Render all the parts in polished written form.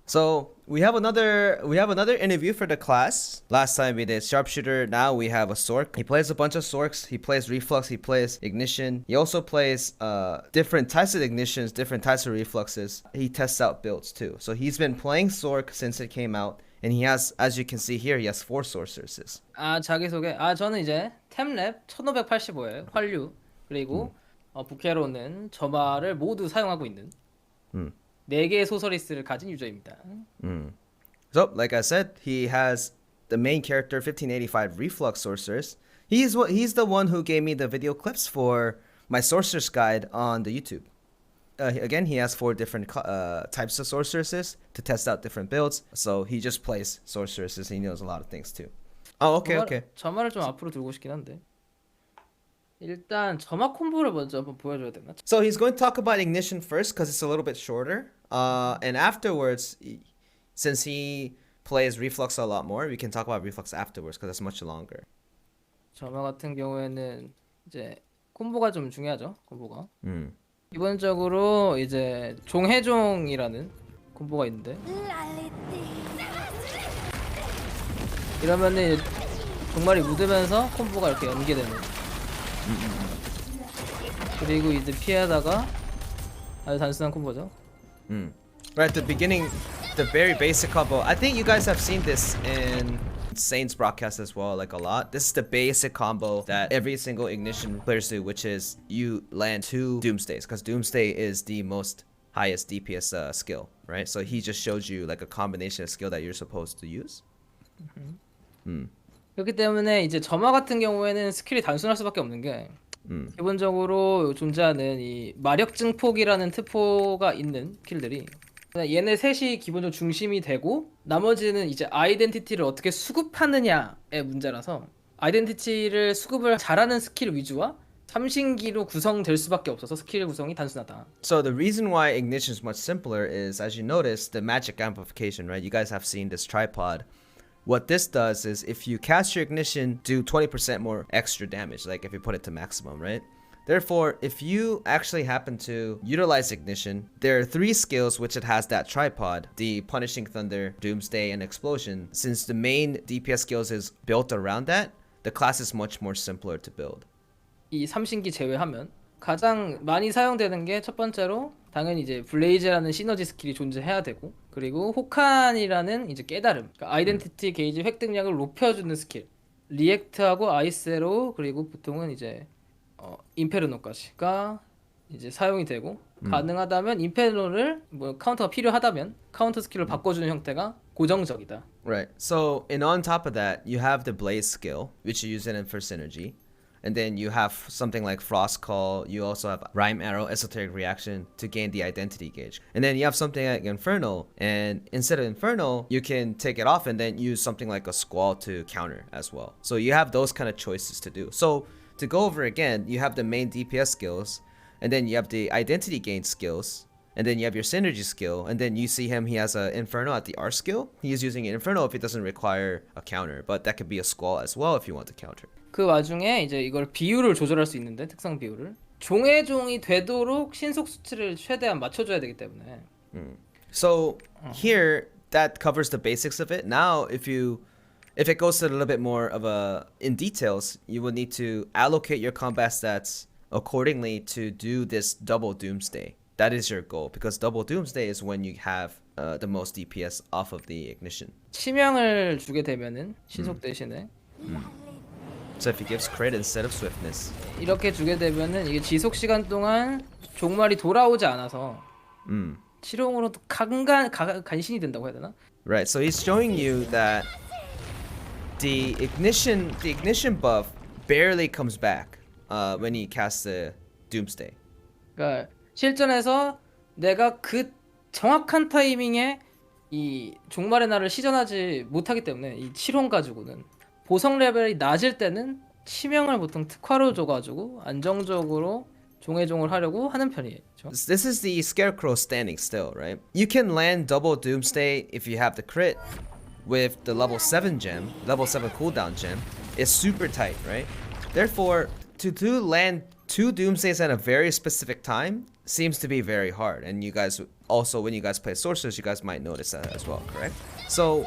So we have another interview for the class. Last time we did sharpshooter. Now we have a sorc. He plays a bunch of sorcs. He plays reflux. He plays ignition. He also plays different types of ignitions, different types of refluxes. He tests out builds too. So he's been playing sorc since it came out, and he has, as you can see here, he has 4 sorceresses. 자기소개. 저는 이제 템랩 1585에 활류 그리고 부캐로는 점화를 모두 사용하고 있는 4개의 소서리스를 가진 유저입니다. So, like I said, he has the main character 1585 Reflux Sorceress. He's the one who gave me the video clips for my Sorceress guide on the YouTube. Again, he has 4 different types of sorceresses to test out different builds. So he just plays sorceresses. He knows a lot of things too. Oh, okay. 점화를 좀 앞으로 들고 싶긴 한데. 일단 점화 콤보를 먼저 한번 보여줘야 되나? So he's going to talk about ignition first because it's a little bit shorter. And afterwards, since he plays reflux a lot more, we can talk about reflux afterwards because it's much longer. 점화 같은 경우에는 이제 콤보가 좀 중요하죠. 콤보가. 기본적으로 이제 종해종이라는 콤보가 있는데 이러면은 종말이 묻으면서 콤보가 이렇게 연계되는. 그리고 이제 피하다가 아주 단순한 콤보죠. Right at the beginning, the very basic combo. I think you guys have seen this in Saints broadcast as well, like a lot. This is the basic combo that every single ignition players do, which is you land 2 Doomsdays, because Doomsday is the most highest DPS skill, right? So he just shows you like a combination of skill that you're supposed to use. 그렇기 때문에 이제 점화 같은 경우에는 스킬이 단순할 수밖에 없는 게 기본적으로 존재하는 이 마력 증폭이라는 특포가 있는 스킬들이 얘네 셋이 기본적으로 중심이 되고 나머지는 이제 아이덴티티를 어떻게 수급하느냐의 문제라서 아이덴티티를 수급을 잘하는 스킬 위주와 삼신기로 구성될 수밖에 없어서 스킬 구성이 단순하다. So the reason why ignition is much simpler is, as you notice, the magic amplification, right? You guys have seen this tripod. What this does is if you cast your ignition, do 20% more extra damage, like if you put it to maximum, right? Therefore, if you actually happen to utilize ignition, there are 3 skills which it has that tripod, the Punishing Thunder, Doomsday, and Explosion. Since the main DPS skills is built around that, the class is much more simpler to build. 이 삼신기 제외하면 가장 많이 사용되는 게 첫 번째로 당연히 이제 블레이즈라는 시너지 스킬이 존재해야 되고 그리고 호칸이라는 이제 깨달음, 그러니까 아이덴티티 게이지 획득량을 높여주는 스킬 리액트하고 아이스로 그리고 보통은 이제 인페르노까지가 이제 사용이 되고 가능하다면 인페르노를 뭐 카운터가 필요하다면 카운터 스킬을 바꿔주는 형태가 고정적이다. Right. So, and on top of that, you have the Blaze skill, which you use it in for synergy. And then you have something like Frost Call. You also have Rhyme Arrow, Esoteric Reaction to gain the identity gauge. And then you have something like Infernal. And instead of Infernal, you can take it off and then use something like a Squall to counter as well. So you have those kind of choices to do. So to go over again, you have the main DPS skills. And then you have the identity gain skills. And then you have your synergy skill. And then you see him, he has an Inferno at the R skill. He is using an Inferno if it doesn't require a counter. But that could be a Squall as well if you want to counter. 그 와중에 이제 이걸 비율을 조절할 수 있는데 특성 비율을 종의 종이 되도록 신속 수치를 최대한 맞춰줘야 되기 때문에. So here that covers the basics of it. Now if it goes to a little bit more of a in details, you will need to allocate your combat stats accordingly to do this double Doomsday. That is your goal because double Doomsday is when you have the most DPS off of the ignition. 치명을 주게 되면은 신속 대신에. So if he gives crit instead of swiftness. 이렇게 주게 되면은 이게 지속 시간 동안 종말이 돌아오지 않아서 치룡으로 간신이 된다고 해야 되나? Right. So he's showing you that the ignition buff barely comes back when he casts the Doomsday. 그러니까 실전에서 내가 그 정확한 타이밍에 이 종말의 날을 시전하지 못하기 때문에 이 치룡 가지고는 보석 레벨이 낮을 때는 치명을 보통 특화로 줘가지고 안정적으로 종해종을 하려고 하는 편이에요. This is the Scarecrow standing still, right? You can land double Doomsday if you have the crit with the level 7 gem, level 7 cooldown gem. It's super tight, right? Therefore, to land 2 Doomsdays at a very specific time seems to be very hard, and you guys also when you guys play Sorceress, you guys might notice that as well, correct? So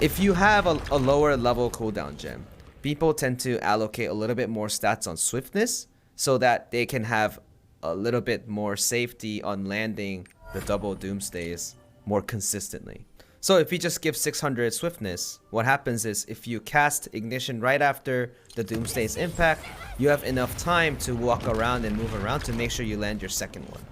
if you have a lower level cooldown gem, people tend to allocate a little bit more stats on Swiftness so that they can have a little bit more safety on landing the double Doomsdays more consistently. So if you just give 600 Swiftness, what happens is if you cast Ignition right after the Doomsday's impact, you have enough time to walk around and move around to make sure you land your second one.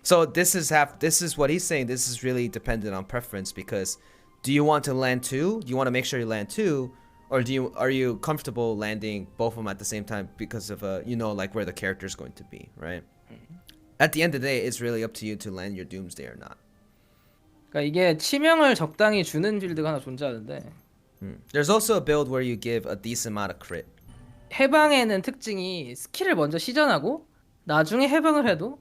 So this is what he's saying. This is really dependent on preference, because do you want to land two? Do you want to make sure you land two? Or are you comfortable landing both of them at the same time because of like where the character is going to be, right? At the end of the day, it's really up to you to land your Doomsday or not. 그러니까 이게 치명을 적당히 주는 빌드가 하나 존재하는데 There's also a build where you give a decent amount of crit. 해방에는 특징이 스킬을 먼저 시전하고 나중에 해방을 해도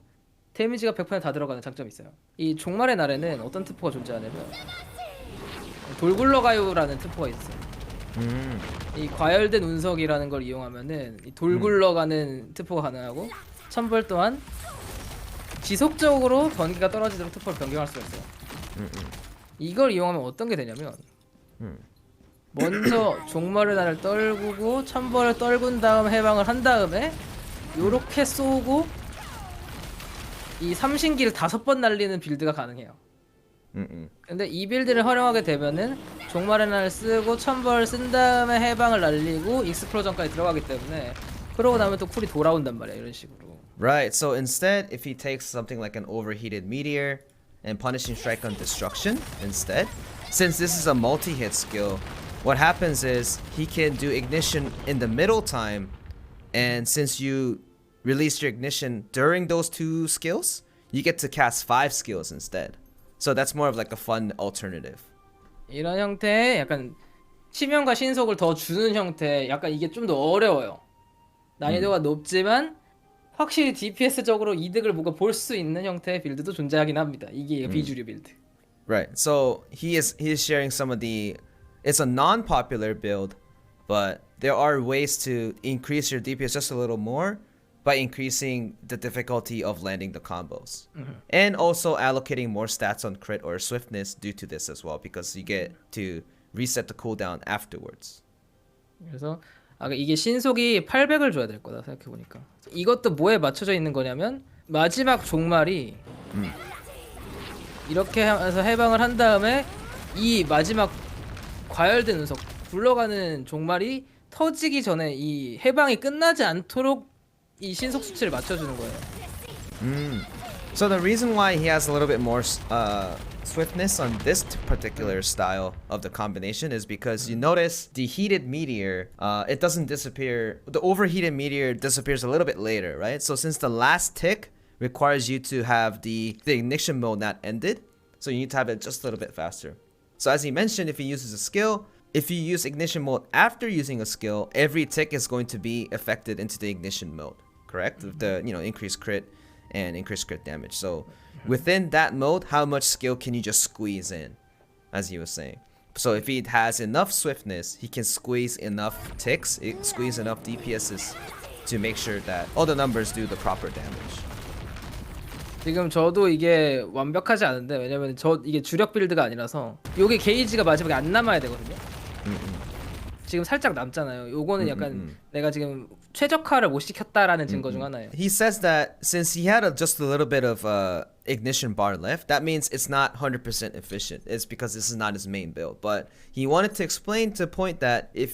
데미지가 100%다 들어가는 장점이 있어요. 이 종말의 날에는 어떤 특포가 존재하냐면 돌굴러가요라는 특포가 있어요. 이 과열된 운석이라는 걸 이용하면은 이 돌굴러가는 특포가 가능하고 천벌 또한 지속적으로 번개가 떨어지도록 특포를 변경할 수가 있어요. 이걸 이용하면 어떤 게 되냐면 먼저 종말의 날을 떨구고 천벌을 떨군 다음 해방을 한 다음에 요렇게 쏘고 이 삼신기를 5번 날리는 빌드가 가능해요. 근데 이 빌드를 활용하게 되면은 종말의 날 쓰고 천벌 쓴 다음에 해방을 날리고 익스플로전까지 들어가기 때문에 그러고 나면 또 쿨이 돌아온단 말이야, 이런 식으로. Right, so instead, if he takes something like an overheated meteor and punishing strike on destruction instead, since this is a multi-hit skill, what happens is he can do ignition in the middle time, and since you release your ignition during those two skills, you get to cast 5 skills instead. So that's more of like a fun alternative. 이런 형태의 약간 치명과 신속을 더 주는 형태, 약간 이게 좀 더 어려워요. 난이도가 높지만 확실히 DPS적으로 이득을 뭔가 볼 수 있는 형태의 빌드도 존재하긴 합니다. 이게 비주류 빌드. Right. So he is sharing some of the. It's a non-popular build, but there are ways to increase your DPS just a little more by increasing the difficulty of landing the combos, and also allocating more stats on crit or swiftness due to this as well, because you get to reset the cooldown afterwards. 그래서 이게 신속이 800을 줘야 될 거다 생각해 보니까. 이것도 뭐에 맞춰져 있는 거냐면 마지막 종말이 이렇게 해서 해방을 한 다음에 이 마지막 과열된 운석 굴러가는 종말이 터지기 전에 이 해방이 끝나지 않도록 이 신속 수치를 맞춰주는 거예요. So the reason why he has a little bit more swiftness on this particular style of the combination is because you notice the heated meteor, it doesn't disappear. The overheated meteor disappears a little bit later, right? So since the last tick requires you to have the ignition mode not ended, so you need to have it just a little bit faster. So as he mentioned, if he uses a skill, if you use ignition mode after using a skill, every tick is going to be affected into the ignition mode, correct? With the increased crit and increased crit damage. So within that mode, how much skill can you just squeeze in, as he was saying? So if he has enough swiftness, he can squeeze enough ticks, squeeze enough DPSs to make sure that all the numbers do the proper damage. 지금 저도 이게 완벽하지 않은데, 왜냐면 이게 주력 빌드가 아니라서 요게 게이지가 마지막에 안 남아야 되거든요. 지금 살짝 남잖아요. 요거는 약간 내가 지금 최적화를 못 시켰다라는 증거 중 하나예요. He says that since he had just a little bit of ignition bar left, that means it's not 100% efficient. It's because this is not his main build. But he wanted to explain to point that it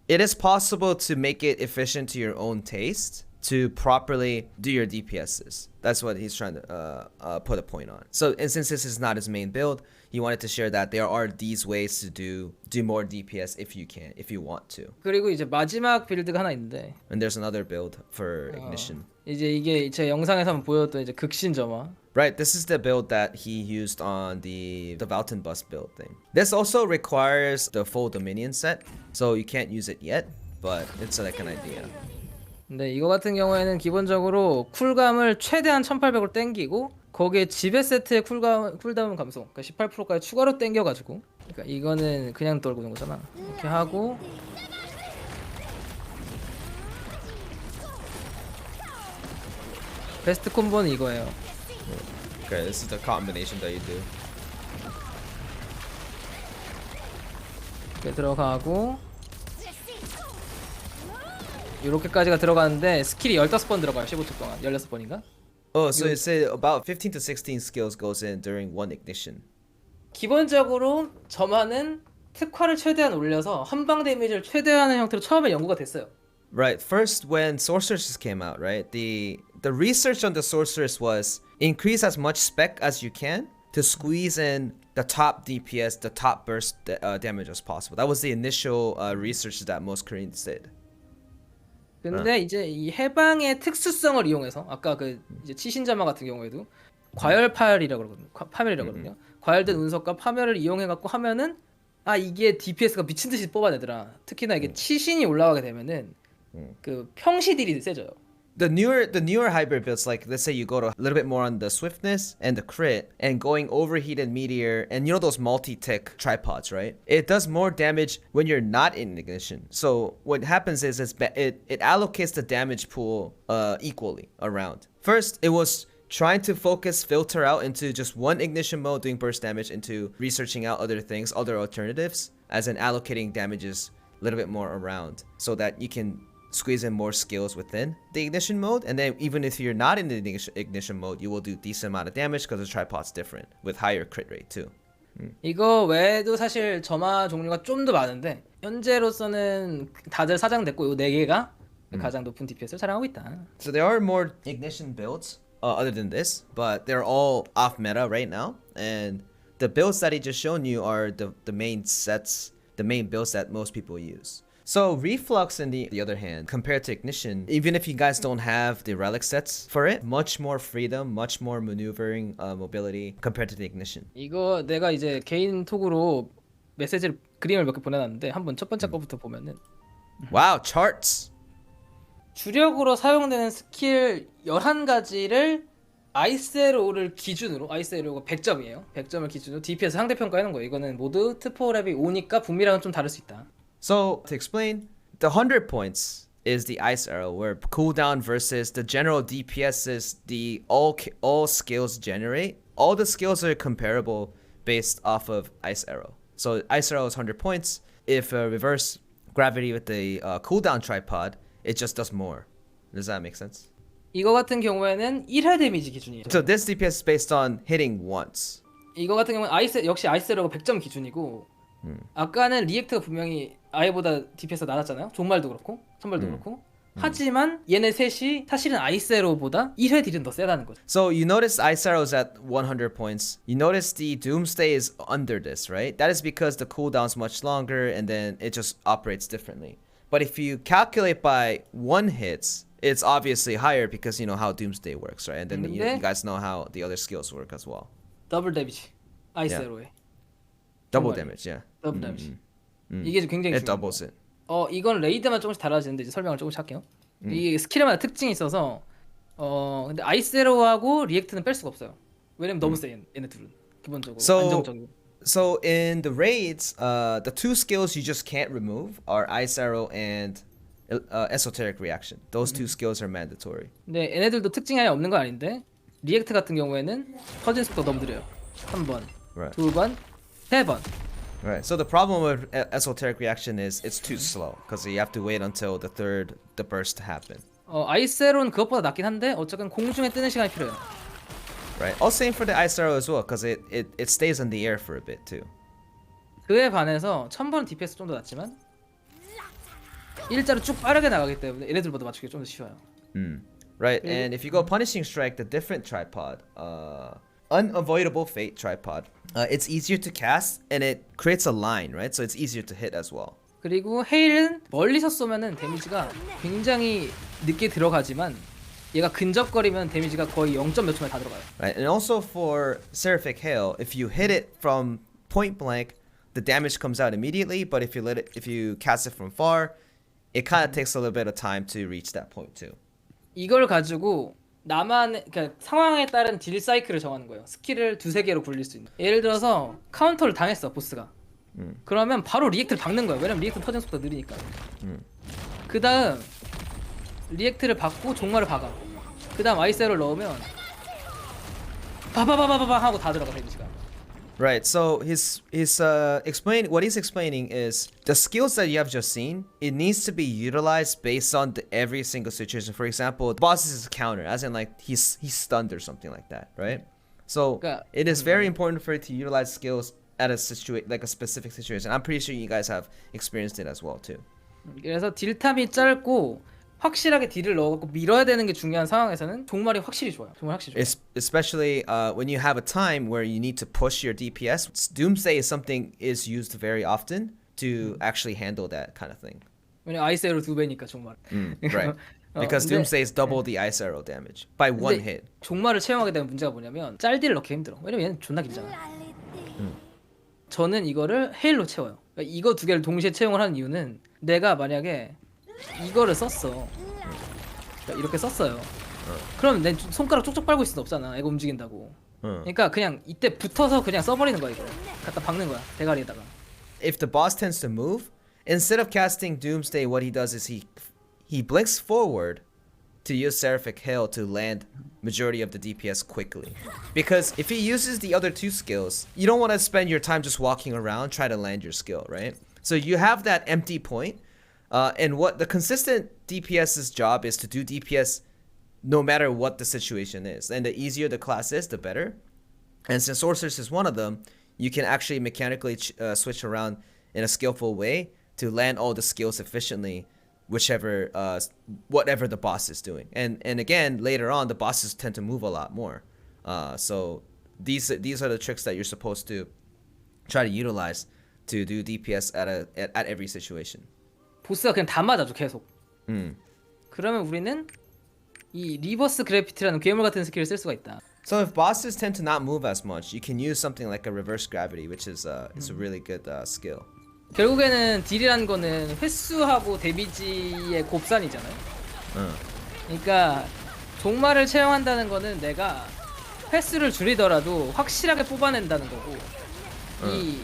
is possible to make it efficient to your own taste to properly do your DPSs. That's what he's trying to put a point on. So, and since this is not his main build, he wanted to share that there are these ways to do more DPS if you want to. 그리고 이제 마지막 빌드가 하나 있는데. And there's another build for ignition. 이제 이게 제 영상에서 한번 보여줬던 이제 극신점화. Right, this is the build that he used on the Valton bus build thing. This also requires the full Dominion set, so you can't use it yet, but it's like an idea. 근데 이거 같은 경우에는 기본적으로 쿨감을 최대한 1800으로 땡기고 거기에 지배 세트의 쿨다운 감소, 그러니까 18%까지 추가로 땡겨가지고, 그러니까 이거는 그냥 떨구는 거잖아. 이렇게 하고 베스트 콤보는 이거예요. Okay, this is the combination that you do. 이렇게 들어가고 이렇게까지가 들어가는데 스킬이 15번 들어가요. 15초 동안 16번인가? Oh, so it said about 15 to 16 skills goes in during one ignition. 기본적으로 점화는 특화를 최대한 올려서 한방 데미지를 최대화하는 형태로 처음에 연구가 됐어요. Right. First, when Sorceress came out, right, the research on the Sorceress was increase as much spec as you can to squeeze in the top DPS, the top burst damage as possible. That was the initial research that most Koreans did. 근데 이제 이 해방의 특수성을 이용해서 아까 그 이제 치신자마 같은 경우에도 과열파열이라고 그러거든요. 파멸이라고 그러거든요. 과열된 운석과 파멸을 이용해 갖고 하면은 아 이게 DPS가 미친 듯이 뽑아내더라. 특히나 이게 치신이 올라가게 되면은 그 평시 딜이 세져요. The newer hybrid builds, like let's say you go to a little bit more on the swiftness and the crit and going overheated meteor and you know those multi-tick tripods, right? It does more damage when you're not in ignition. So what happens is it allocates the damage pool equally around. First, it was trying to filter out into just one ignition mode doing burst damage into researching out other things, other alternatives, as in allocating damages a little bit more around so that you can squeeze in more skills within the ignition mode, and then even if you're not in the ignition mode, you will do decent amount of damage because the tripod's different with higher crit rate too. 이거 외에도 사실 점화 종류가 좀 더 많은데 현재로서는 다들 사장됐고 요 4개가 가장 높은 DPS를 자랑하고 있다. So there are more ignition builds other than this, but they're all off meta right now, and the builds that he just shown you are the main builds that most people use. So Reflux, on the other hand, compared to Ignition, even if you guys don't have the relic sets for it, much more freedom, much more maneuvering mobility compared to the Ignition. 이거 내가 이제 개인 톡으로 메시지를 그림을 몇 개 보내놨는데 한번 첫 번째 거부터 보면은 Wow, charts! 주력으로 사용되는 스킬 11가지를 아이스로를 기준으로 아이스로가 100점이에요. 100점을 기준으로 DPS 상대 평가해놓은 거예요. 이거는 모두 트포 랩이 5니까 북미랑은 좀 다를 수 있다. So to explain, the 100 points is the ice arrow, where cooldown versus the general DPS is the all skills generate. All the skills are comparable based off of ice arrow. So ice arrow is 100 points. If reverse gravity with the cooldown tripod, it just does more. Does that make sense? 이거 같은 경우에는 1회 데미지 기준이에요. So this DPS is based on hitting once. 이거 같은 경우는 역시 아이스로가 100점 기준이고 아까는 리액트가 분명히 아예보다 DPS가 낮았잖아요. 종말도 그렇고 선발도 그렇고. 하지만 얘네 셋이 사실은 아이스로보다 1회 딜은 더 세다는 거죠. So you notice Ice Arrow is at 100 points. You notice the Doomsday is under this, right? That is because the cooldown's much longer and then it just operates differently. But if you calculate by one hits, it's obviously higher because you know how Doomsday works, right? And then you guys know how the other skills work as well. 더블 데미지 아이스로에. Double damage, yeah. 더블 데미지. 이게 굉장히 It doubles it. 이건 레이드만 조금씩 달라지는데 이제 설명을 조금씩 할게요. 이 스킬마다 특징이 있어서 근데 아이스로하고 리액트는 뺄 수가 없어요. 왜냐면 너무 세 얘네 둘은 기본적으로 안정적이고. So in the raids, the two skills you just can't remove are Ice Arrow and Esoteric Reaction. Those two skills are mandatory. 근데 얘네들도 특징이 아예 없는 건 아닌데 리액트 같은 경우에는 터진 속도가 너무 느려요. 3번, Right. 2번, 3번. Right. So the problem with Esoteric Reaction is it's too slow because you have to wait until the burst to happen. 아이스로는 그것보다 낫긴 한데 어쨌든 공중에 뜨는 시간이 필요해요. Right. All same for the Ice Arrow as well because it stays in the air for a bit too. 그에 반해서 1000번 DPS 좀 더 낮지만 일자로 쭉 빠르게 나가기 때문에 얘네들보다 맞추기 좀 더 쉬워요. Right. And if you go Punishing Strike, the different tripod, Unavoidable Fate tripod, it's easier to cast and it creates a line, right? So it's easier to hit as well. 그리고 헤일은 멀리서 쏘면은 데미지가 굉장히 늦게 들어가지만 얘가 근접거리면 데미지가 거의 0. 몇 초만에 다 들어가요. Right. And also for Seraphic Hail, if you hit it from point blank, the damage comes out immediately, but if you cast it from far, it kind of takes a little bit of time to reach that point too. 이걸 가지고 그러니까 상황에 따른 딜 사이클을 정하는 거예요. 스킬을 2-3개로 굴릴 수 있는. 예를 들어서 카운터를 당했어 보스가. 그러면 바로 리액트를 박는 거예요. 왜냐면 리액트 터지는 속도가 느리니까. 그 다음 리액트를 박고 종말을 박아. 그 다음 아이스를 넣으면 바바바바바바 하고 다 들어가 데미지가. Right. So what he's explaining is the skills that you have just seen. It needs to be utilized based on every single situation. For example, the boss is a counter, as in like he's stunned or something like that, right? So it is very important for you to utilize skills at a specific situation. I'm pretty sure you guys have experienced it as well too. 그래서 딜탐이 짧고 확실하게 딜을 넣어갖고 밀어야 되는 게 중요한 상황에서는 종말이 확실히 좋아요. 정말 확실히 좋아요. Especially when you have a time where you need to push your DPS. Doomsday is something is used very often to actually handle that kind of thing. 왜냐면 아이스 에러 2배니까 종말. Right. Because Doomsday is double the ice arrow damage by one hit. 종말을 채용하게 되면 문제가 뭐냐면 짤딜을 넣기 힘들어. 왜냐면 얘는 존나 길잖아. 저는 이거를 헤일로 채워요. 그러니까 이거 두 개를 동시에 채용을 하는 이유는 내가 만약에 이거를 썼어. 그러니까 이렇게 썼어요. 그럼 내 손가락 쪽쪽 빨고 있을 수 없잖아. 애가 움직인다고. 그러니까 그냥 이때 붙어서 그냥 써버리는 거야 이거. 갖다 박는 거야 대가리에다가. If the boss tends to move, instead of casting Doomsday, what he does is he blinks forward to use Seraphic Hail to land majority of the DPS quickly. Because if he uses the other two skills, you don't want to spend your time just walking around trying to land your skill, right? So you have that empty point. And what the consistent DPS's job is to do DPS no matter what the situation is. And the easier the class is, the better. And since Sorceress is one of them, you can actually mechanically switch around in a skillful way to land all the skills efficiently, whatever the boss is doing. And again, later on, the bosses tend to move a lot more. So these are the tricks that you're supposed to try to utilize to do DPS at every situation. 보스가 그냥 다 맞아줘 계속. 그러면 우리는 이 리버스 그래피티라는 괴물 같은 스킬을 쓸 수가 있다. So if bosses tend to not move as much, you can use something like a reverse gravity, which is it's a really good skill. 결국에는 딜이라는 거는 횟수하고 데미지의 곱산이잖아요. 그러니까 종말을 채용한다는 거는 내가 횟수를 줄이더라도 확실하게 뽑아낸다는 거고 이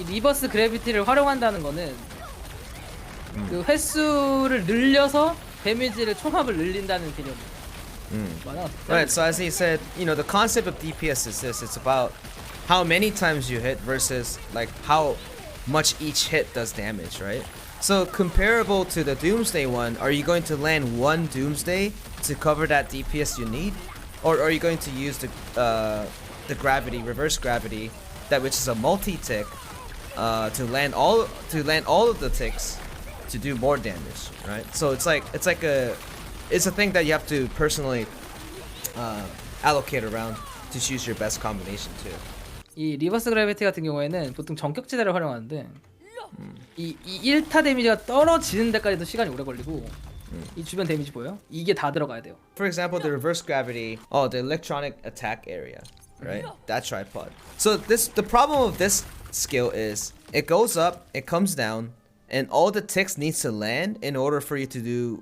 리버스 그래비티를 활용한다는 거는 그 횟수를 늘려서 데미지를 총합을 늘린다는 개념이에요. Right, so as he said, the concept of DPS is this. It's about how many times you hit versus like how much each hit does damage, right? So comparable to the Doomsday one, are you going to land one Doomsday to cover that DPS you need? Or are you going to use the gravity, reverse gravity, which is a multi-tick, to land all of the ticks to do more damage, right? So it's a thing that you have to personally allocate around to choose your best combination too. 이 리버스 그래비티 같은 경우에는 보통 전격지대를 활용하는데 이 1타 데미지가 떨어지는 데까지도 시간이 오래 걸리고 이 주변 데미지 보여요? 이게 다 들어가야 돼요. For example, the reverse gravity, the electronic attack area, right? That tripod. So the problem of this skill is it goes up, it comes down, and all the ticks needs to land in order for you to do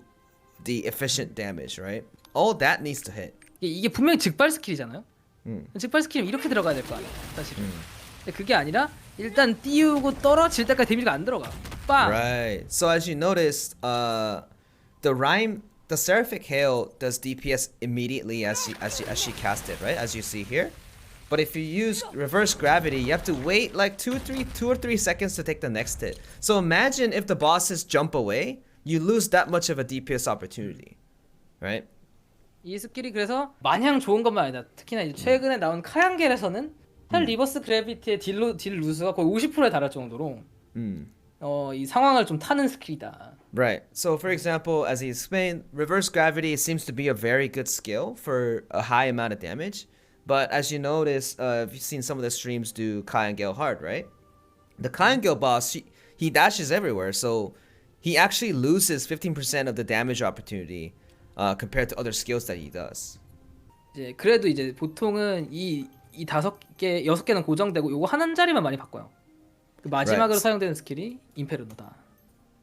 the efficient damage, right? All that needs to hit. 이게 분명히 즉발 스킬이잖아요. 즉발 스킬은 이렇게 들어가야 될 거 아니야, 사실은. 근데 그게 아니라 일단 띄우고 떨어질 때까지 데미지가 안 들어가. 빵. Right. So as you notice, the Seraphic Hail does DPS immediately as she cast it, right? As you see here. But if you use reverse gravity, you have to wait like 2 or 3 seconds to take the next hit. So imagine if the bosses jump away, you lose that much of a DPS opportunity, right? 이 스킬이 그래서 마냥 좋은 것만 아니다. 특히나 이제 최근에 나온 카양겔에서는 사실 리버스 그래비티의 딜 루스가 거의 50%에 달할 정도로 이 상황을 좀 타는 스킬이다. Right. So for example, as he explained, reverse gravity seems to be a very good skill for a high amount of damage. But as you notice, if you've seen some of the streams do Kai and Gale hard, right? The Kai and Gale boss, he dashes everywhere, so he actually loses 15% of the damage opportunity compared to other skills that he does. 이제 그래도 이제 보통은 이 5개, 6개는 고정되고 요거 한 자리만 많이 바꿔요. 그 마지막으로 사용되는 스킬이 임페르노다.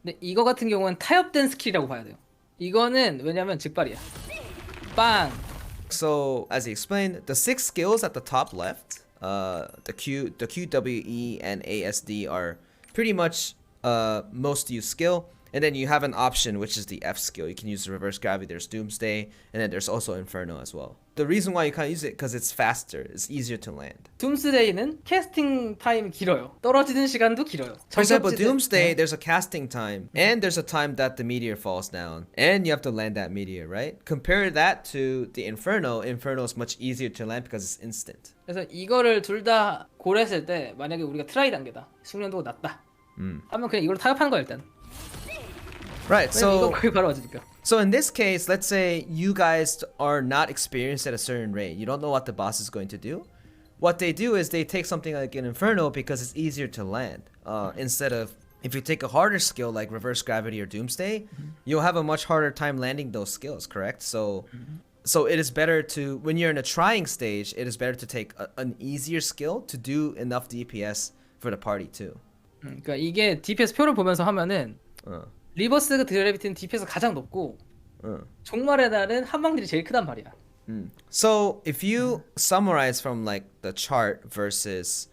근데 이거 같은 경우는 타협된 스킬이라고 봐야 돼요. 이거는 왜냐면 즉발이야. 빵. So as he explained, the 6 skills at the top left, the QWE and ASD are pretty much most used skill. And then you have an option, which is the F skill. You can use the reverse gravity. There's Doomsday, and then there's also Inferno as well. the reason why you can't use it because it's faster. It's easier to land. 둠스데이는 캐스팅 타임이 길어요. 떨어지는 시간도 길어요. For example, 저격지대- Doomsday, there's a casting time, and there's a time that the meteor falls down, and you have to land that meteor, right? Compare that to the Inferno. Inferno is much easier to land because it's instant. 그래서 이거를 둘 다 고려했을 때 만약에 우리가 트라이 단계다. 숙련도가 낮다. 하면 그냥 이걸 타협하는 거야 일단. Right, 왜냐면 이거 so 거의 바로 맞으니까. so in this case, let's say you guys are not experienced at a certain rate. You don't know what the boss is going to do. What they do is they take something like an Inferno because it's easier to land. Instead of if you take a harder skill like Reverse Gravity or Doomsday, you'll have a much harder time landing those skills, correct? So it is better to, when you're in a trying stage, it is better to take an easier skill to do enough DPS for the party too. 그러니까 이게 DPS 표를 보면서 하면은 리버스 그래비티는 DPS가 가장 높고 종말의 날은 한방들이 제일 크단 말이야. So if you summarize from like the chart versus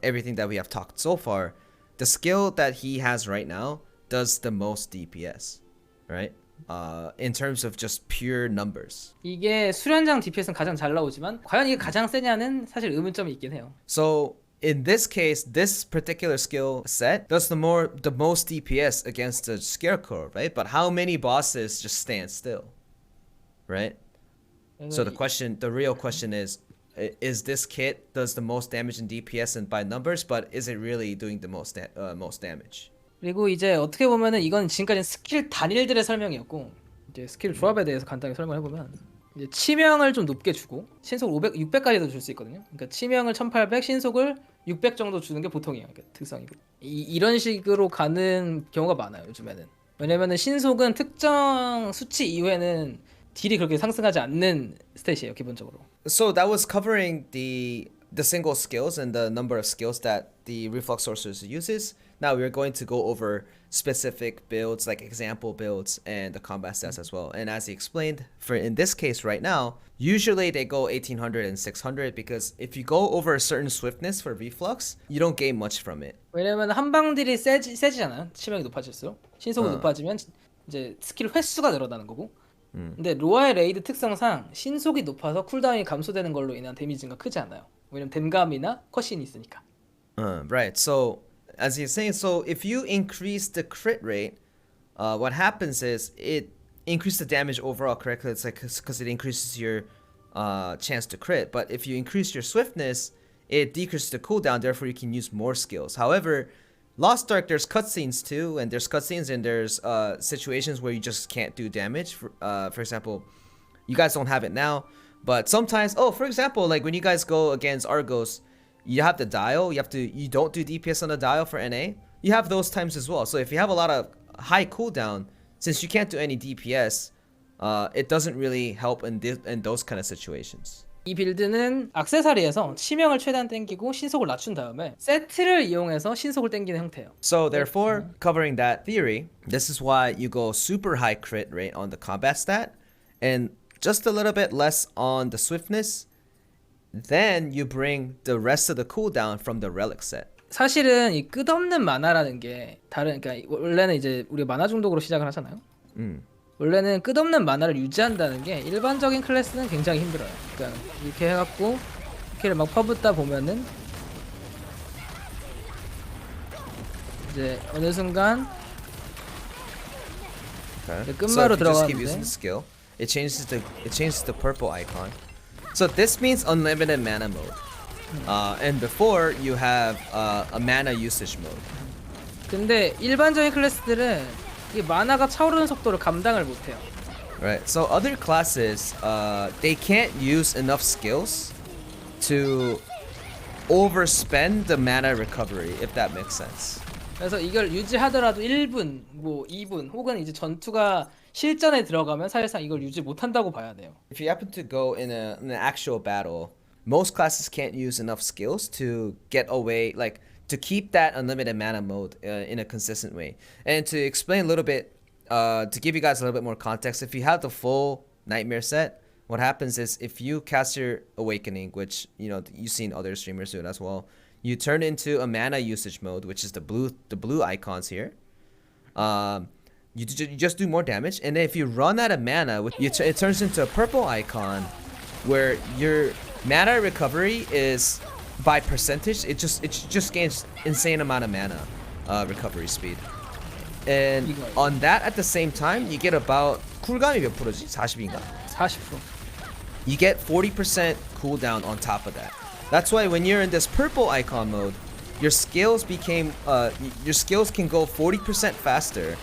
everything that we have talked so far, the skill that he has right now does the most DPS, right? In terms of just pure numbers. 이게 수련장 DPS는 가장 잘 나오지만 과연 이게 가장 세냐는 사실 의문점이 있긴 해요. So in this case, this particular skill set does the most DPS against the Scarecrow, right? But how many bosses just stand still, right? So the real question is this kit does the most damage in DPS and by numbers, but is it really doing the most damage? 그리고 이제 어떻게 보면은 이건 지금까지 스킬 단일들의 설명이었고 이제 스킬 조합에 대해서 간단히 설명해 보면 이제 치명을 좀 높게 주고 신속을 500, 600까지도 줄 수 있거든요. 그러니까 치명을 1800, 신속을 600 정도 주는 게 보통이에요. 그러니까 특성이고 이런 식으로 가는 경우가 많아요 요즘에는. 왜냐면은 신속은 특정 수치 이후에는 딜이 그렇게 상승하지 않는 스탯이에요 기본적으로. So that was covering the single skills and the number of skills that the Reflux Sorceress uses. Now we're going to go over specific builds, like example builds and the combat stats as well. And as he explained, for in this case right now, usually they go 1800 and 600 because if you go over a certain swiftness for Reflux, you don't gain much from it. 왜냐면 한방들이 세지잖아요. 치명이 높아질수록 신속이 높아지면 이제 스킬 횟수가 늘어나는 거고. 근데 로아의 레이드 특성상 신속이 높아서 쿨다운이 감소되는 걸로 인한 데미지 증가 크지 않아요. 왜냐면 댐감이나 컷신이 있으니까. Right. So as he's saying, so if you increase the crit rate, what happens is it increases the damage overall. Correctly, it's like because it increases your chance to crit. But if you increase your swiftness, it decreases the cooldown. Therefore, you can use more skills. However, Lostark, there's cutscenes too, and there's cutscenes and there's situations where you just can't do damage. For example, you guys don't have it now, but sometimes, for example, like when you guys go against Argos, you have the dial. You don't do DPS on the dial for NA. You have those times as well. So if you have a lot of high cooldown, since you can't do any DPS, it doesn't really help in those kind of situations. 이 빌드는 액세서리에서 치명을 최대한 땡기고 신속을 낮춘 다음에 세트를 이용해서 신속을 땡기는 형태예요. So therefore, covering that theory, this is why you go super high crit rate on the combat stat and just a little bit less on the swiftness. Then you bring the rest of the cooldown from the relic set. 사실은 이 끝없는 만화라는 게 그러니까 원래는 이제 우리 만화 중독으로 시작을 하잖아요. 원래는 끝없는 만화를 유지한다는 게 일반적인 클래스는 굉장히 힘들어요. 그러니까 이렇게 해갖고 스킬을 막 퍼붓다 보면은 이제 어느 순간 끝마로 So if you just keep using 들어가는데 the skill, it changes the purple icon. So this means unlimited mana mode. And before you have a mana usage mode. 근데 일반적인 클래스들은 이 만화가 차오르는 속도를 감당을 못해요. Right. So other classes, they can't use enough skills to overspend the mana recovery, if that makes sense. 그래서 이걸 유지하더라도 1분, 뭐 2분, 혹은 이제 전투가 실전에 들어가면 사실상 이걸 유지 못한다고 봐야 돼요. If you happen to go in an actual battle, most classes can't use enough skills to get away, like to keep that unlimited mana mode in a consistent way. And to explain a little bit, to give you guys a little bit more context, if you have the full Nightmare set, what happens is if you cast your Awakening, which you've seen other streamers do it as well, you turn into a mana usage mode, which is the blue icons here. You just do more damage, and then if you run out of mana, it turns into a purple icon, where your mana recovery is by percentage. It just gains insane amount of mana recovery speed. And on that at the same time, you get about 쿨감이 몇 프로지? 40인가? 40%. You get 40% cooldown on top of that. That's why when you're in this purple icon mode, your skills can go 40% faster.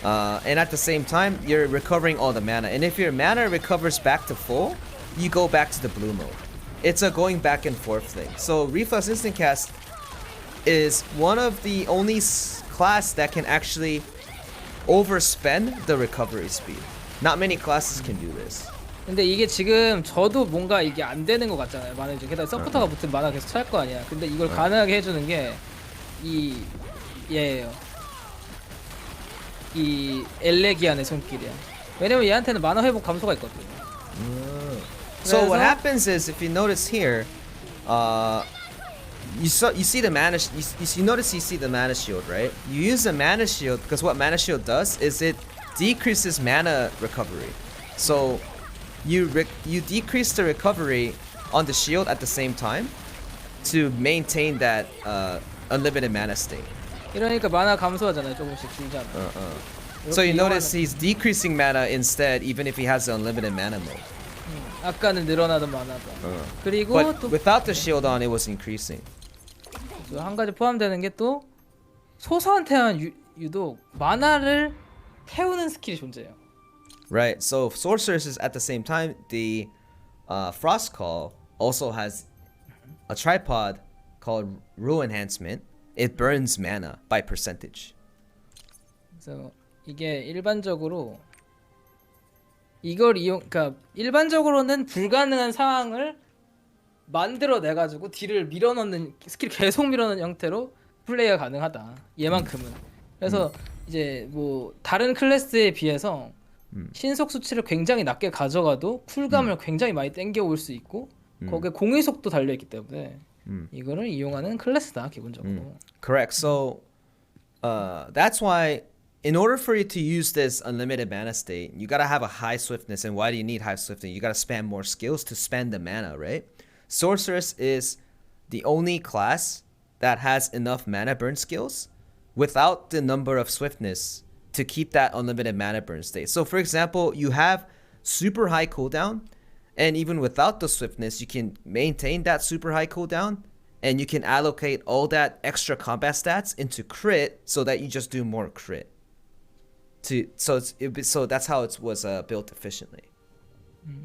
And at the same time, you're recovering all the mana. And if your mana recovers back to full, you go back to the blue mode. It's a going back and forth thing. So Reflux Instant Cast is one of the only class that can actually overspend the recovery speed. Not many classes can do this. 근데 이게 지금 저도 뭔가 이게 안 되는 것 같잖아요. 만약에 이제 게다가 서포터가 붙은 만화 계속 찰 거 아니야. 근데 이걸 가능하게 해주는 게 얘예요. 이 엘레기안의 손길이야. 왜냐면 얘한테는 만화 회복 감소가 있거든. So what happens is, if you notice here, you see the mana. You notice you see the mana shield, right? You use the mana shield because what mana shield does is it decreases mana recovery. So you decrease the recovery on the shield at the same time to maintain that unlimited mana state. 이러니까 만화 감소하잖아요. 조금씩 줄잖아. So you notice he's decreasing mana instead, even if he has the unlimited mana mode. 아까는 늘어나던 만화가. 그리고 But 또 without the shield on, it was increasing. 한 가지 포함되는 게 또 소서한테만 유독 만화를 태우는 스킬이 존재해요. Right. So Sorceress is at the same time the Frost Call also has a tripod called Rule Enhancement. It burns mana by percentage. 그래서 이게 일반적으로 이걸 그러니까 일반적으로는 불가능한 상황을 만들어내 가지고 딜을 밀어넣는 스킬 계속 밀어넣는 형태로 플레이가 가능하다. 얘만큼은. 그래서 이제 뭐 다른 클래스에 비해서 신속 수치를 굉장히 낮게 가져가도 쿨감을 굉장히 많이 땡겨올 수 있고 거기에 공의 속도 달려 있기 때문에 이거를 이용하는 클래스다 기본적으로. Correct. So that's why in order for you to use this unlimited mana state, you gotta have a high swiftness. And why do you need high swiftness? You gotta spam more skills to spend the mana, right? Sorceress is the only class that has enough mana burn skills without the number of swiftness to keep that unlimited mana burn state. So for example, you have super high cooldown, and even without the swiftness, you can maintain that super high cooldown, and you can allocate all that extra combat stats into crit so that you just do more crit. So that's how it was built efficiently.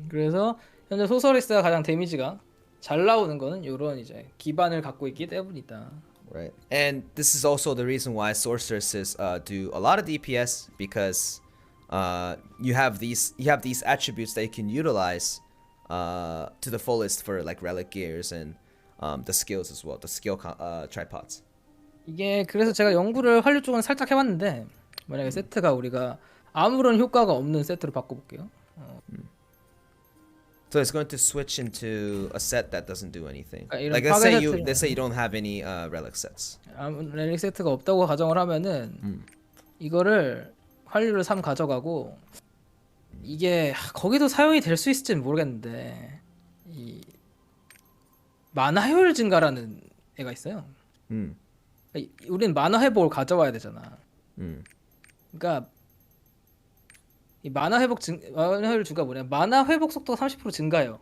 그래서 현재 소서리스가 가장 데미지가 잘 나오는 거는 이런 이제 기반을 갖고 있기 때문이다. Right. And this is also the reason why sorceresses do a lot of DPS, because you have these attributes that you can utilize to the fullest for like relic gears and the skills as well, the skill tripods. 이게 그래서 제가 연구를 활류 쪽은 살짝 해봤는데 만약에 세트가 우리가 아무런 효과가 없는 세트로 바꿔볼게요. So it's going to switch into a set that doesn't do anything. Like let's say you don't have any relic sets. relic 세트가 없다고 가정을 하면은 이거를 활류를 3 가져가고 이게 거기도 사용이 될 수 있을지는 모르겠는데 이 만화 효율 증가라는 애가 있어요. 우리는 만화 회복을 가져와야 되잖아. 그러니까 이 만화 효율 증가 뭐냐? 만화 회복 속도가 30% 증가해요.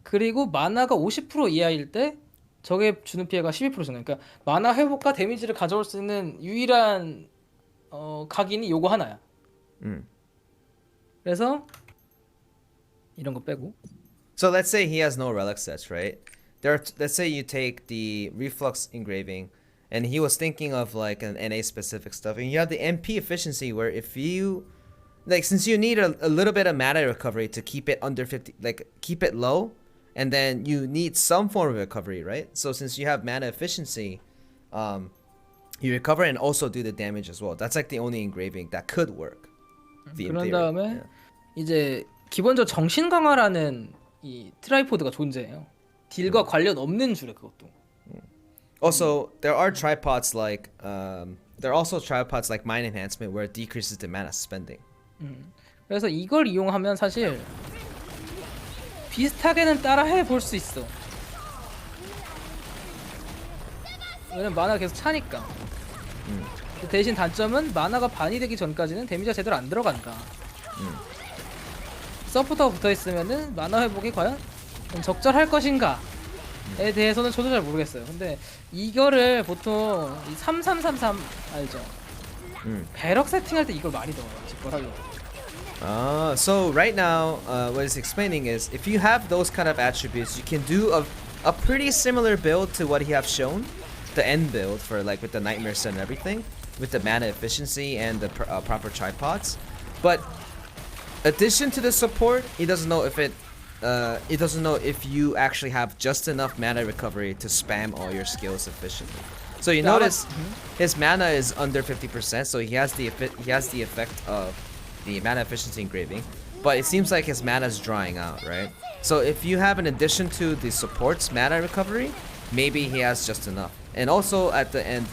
그리고 만화가 50% 이하일 때 적에 주는 피해가 12% 증가. 그러니까 만화 회복과 데미지를 가져올 수 있는 유일한 각인이 요거 하나야. 그래서 이런 거 빼고. So let's say he has no relic sets, right? Let's say you take the reflux engraving, and he was thinking of like an NA specific stuff, and you have the MP efficiency where if you since you need a little bit of mana recovery to keep it under 50, like keep it low, and then you need some form of recovery, right? So since you have mana efficiency, you recover and also do the damage as well. That's like the only engraving that could work. 그런 다음에 이제 기본적으로 정신 강화라는 이 트라이포드가 존재해요. 딜과 관련 없는 줄에 그것도. Also, there are tripods like there are also tripods like mind enhancement where it decreases the mana spending. 그래서 이걸 이용하면 사실 비슷하게는 따라해 볼 수 있어. 왜냐면 만화가 계속 차니까. 대신 단점은 만화가 반이 되기 전까지는 데미지가 제대로 안 들어간다. 서포터가 붙어있으면은 만화 회복이 과연 적절할 것인가에 대해서는 저도 잘 모르겠어요. 근데 이거를 보통 이 3333 알죠? 배럭 세팅할 때 이걸 많이 넣어요. 직걸 하려고. So right now, what it's explaining is if you have those kind of attributes, you can do a pretty similar build to what he have shown, the end build for like with the nightmare set and everything, with the mana efficiency and the proper tripods. But addition to the support, he doesn't know if you actually have just enough mana recovery to spam all your skills efficiently. So you notice his mana is under 50%, so he has the effect of the mana efficiency engraving, but it seems like his mana is drying out, right? So if you have an addition to the support's mana recovery, maybe he has just enough. And also at the end,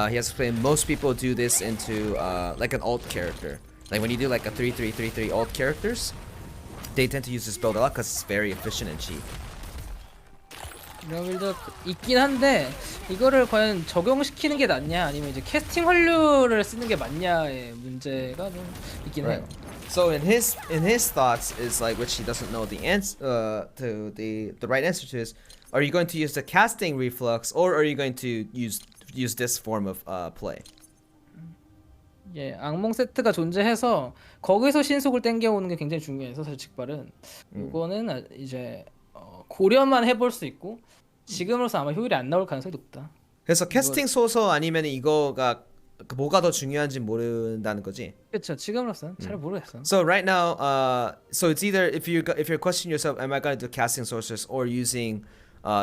he has explained most people do this into like an alt character. Like when you do like a 3-3-3-3 alt characters, they tend to use this build a lot because it's very efficient and cheap. 이런 빌드 있긴 한데 이거를 과연 적용시키는 게 낫냐 아니면 이제 캐스팅 확률을 쓰는 게 맞냐의 문제가 좀 있긴 해요. So in his thoughts is like, which he doesn't know the answer to the right answer to is, are you going to use the casting reflux or are you going to use this form of play? 예, 악몽 세트가 존재해서 거기서 신속을 땡겨오는 게 굉장히 중요해서 사실 직발은 이거는 이제 고려만 해볼 수 있고 지금으로서 아마 효율이 안 나올 가능성이 높다. 그래서 캐스팅 소서 아니면 이거가 뭐가 더 중요한지 모른다는 거지. 그렇죠. 지금으로서는 잘 모르겠어. So right now, so it's either if you're questioning yourself, am I gonna do casting sorceress or using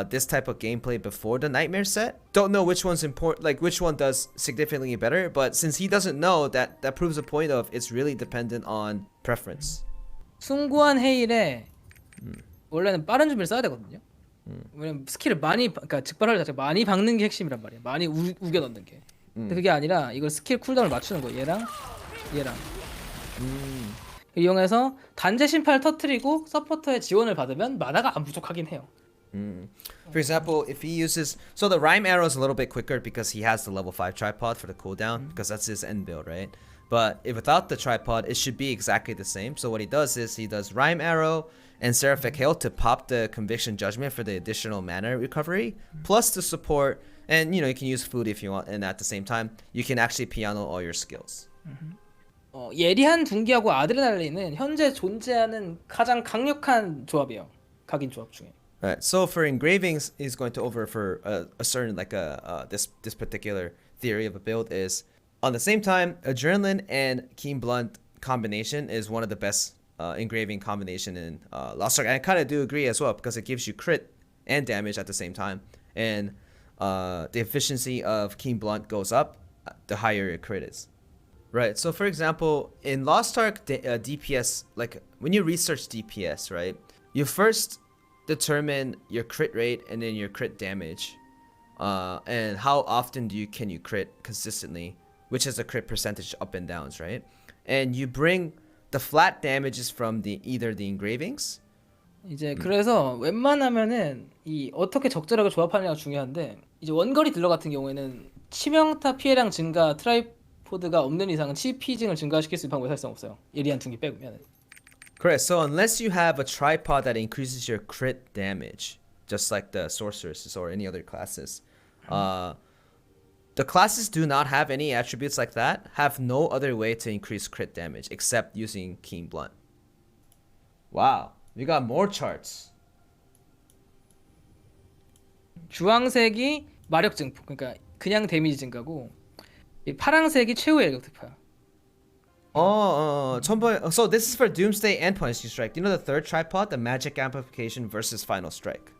this type of gameplay before the nightmare set? Don't know which one's important, like which one does significantly better. But since he doesn't know, that proves the point of it's really dependent on preference. 숭고한 헤일에 원래는 빠른 준비를 써야 되거든요. 왜냐면 스킬을 많이, 그러니까 직발할 자체가 많이 박는 게 핵심이란 말이야. 많이 우겨 넣는 게. 근데 그게 아니라 이걸 스킬 쿨다운을 맞추는 거예요. 얘랑 이용해서 단제 심판을 터트리고 서포터의 지원을 받으면 마나가 안 부족하긴 해요. For example, if he uses, so the rhyme arrow is a little bit quicker because he has the level 5 tripod for the cooldown because that's his end build, right? But if without the tripod, it should be exactly the same. So what he does is he does rhyme arrow and Seraphic Hail to pop the Conviction Judgment for the additional mana recovery, plus the support, and you know you can use food if you want, and at the same time you can actually piano all your skills. 예리한 둔기하고 아드레날린은 현재 존재하는 가장 강력한 조합이에요. 각인 조합 중에. Right. So for engravings, he's going to over for a certain like this particular theory of a build is on the same time adrenaline and keen blunt combination is one of the best engraving combination in Lostark. I kind of do agree as well because it gives you crit and damage at the same time, and the efficiency of keen blunt goes up the higher your crit is. Right. So for example, in Lostark DPS, like when you research DPS, right, you first determine your crit rate and then your crit damage, and how often can you crit consistently, which is the crit percentage up and downs, right? And you bring the flat damages from either the engravings. 이제 그래서 웬만하면은 이 어떻게 적절하게 조합하느냐가 중요한데 이제 원거리 딜러 같은 경우에는 치명타 피해량 증가 트라이포드가 없는 이상은 치피징을 증가시킬 수 있는 방법이 사실상 없어요. 예리한 둔기 빼면. Correct. So unless you have a tripod that increases your crit damage, just like the sorceresses or any other classes, the classes do not have any attributes like that, have no other way to increase crit damage except using keen blunt. Wow, we got more charts. 주황색이 마력 증폭, 그러니까 그냥 데미지 증가고 이 파랑색이 최후의 일격 특파. So this is for Doomsday and Punishing Strike. You know the third tripod, the Magic Amplification versus Final Strike.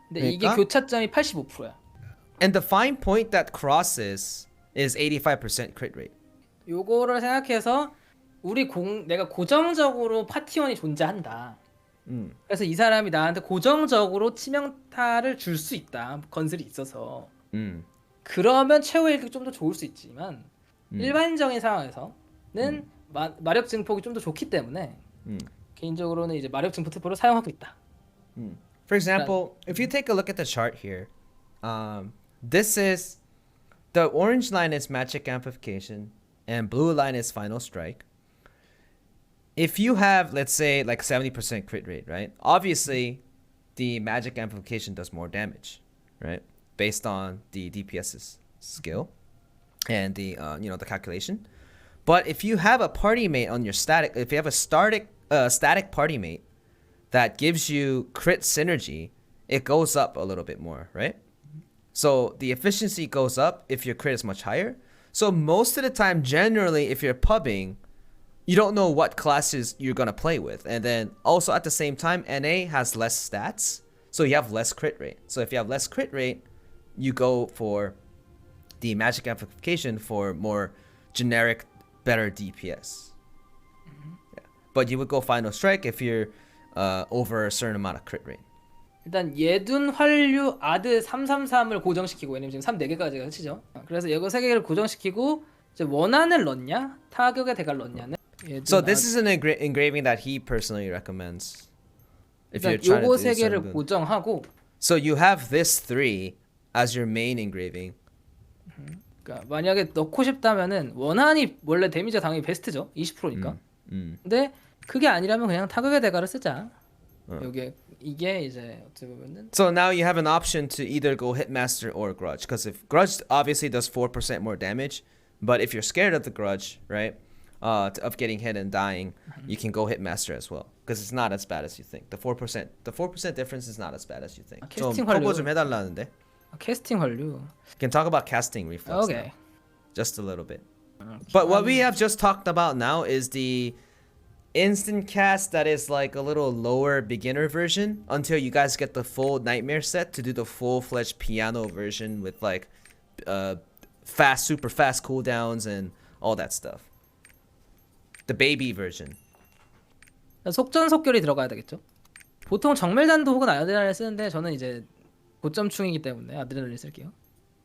근데 이게 교차점이 85%야. And the fine point that crosses is 85% crit rate. 요거를 생각해서 내가 고정적으로 파티원이 존재한다. 그래서 이 사람이 나한테 고정적으로 치명타를 줄 수 있다. 건슬이 있어서. 그러면 최후의 일격이 좀 더 좋을 수 있지만 일반적인 상황에서는 마력 증폭이 좀 더 좋기 때문에 개인적으로는 이제 마력 증폭 특보를 사용하고 있다. For example, if you take a look at the chart here, this is the orange line is magic amplification and blue line is final strike. If you have, let's say, like 70% crit rate, right? Obviously, the magic amplification does more damage, right? Based on the DPS's skill and the the calculation. But if you have a party mate on your static, if you have a static party mate that gives you crit synergy, it goes up a little bit more, right? So the efficiency goes up if your crit is much higher. So most of the time, generally, if you're pubbing, you don't know what classes you're gonna play with. And then also at the same time, NA has less stats, so you have less crit rate. So if you have less crit rate, you go for the magic amplification for more generic, better DPS. Yeah. But you would go final strike if you're over a certain amount of crit rate. 일단 예둔, 활류, 아드 333을 고정시키고, 왜냐면 지금 3 4개까지가 끝이죠. 그래서 이거 3개를 고정시키고 이제 원한을 넣냐, 타격의 대가를 넣냐는. So this is an engraving that he personally recommends. If you're 일단 trying 요거 to do 3개를 something. 고정하고. So you have this 3 as your main engraving. 그러니까 만약에 넣고 싶다면은 원한이 원래 데미지가 당연히 베스트죠. 20%니까. 근데 그게 아니라면 그냥 타격의 대가를 쓰자. 이게 이제 어떻게 보면은. So now you have an option to either go Hitmaster or Grudge, because if Grudge obviously does 4% more damage, but if you're scared of the Grudge, right, of getting hit and dying, you can go Hitmaster as well, because it's not as bad as you think. The 4% difference is not as bad as you think. 캐스팅 좀 활류. 커버 좀 해달라는데. 캐스팅 활류. We can talk about casting reflux. Okay. Now, just a little bit. But what we have just talked about now is the instant cast that is like a little lower beginner version until you guys get the full nightmare set to do the full-fledged piano version with like super fast cooldowns and all that stuff. The baby version. 속전속결이 들어가야 되겠죠. 보통 정밀단도 혹은 아드레날린 쓰는데 저는 이제 고점충이기 때문에 아드레날린 쓸게요.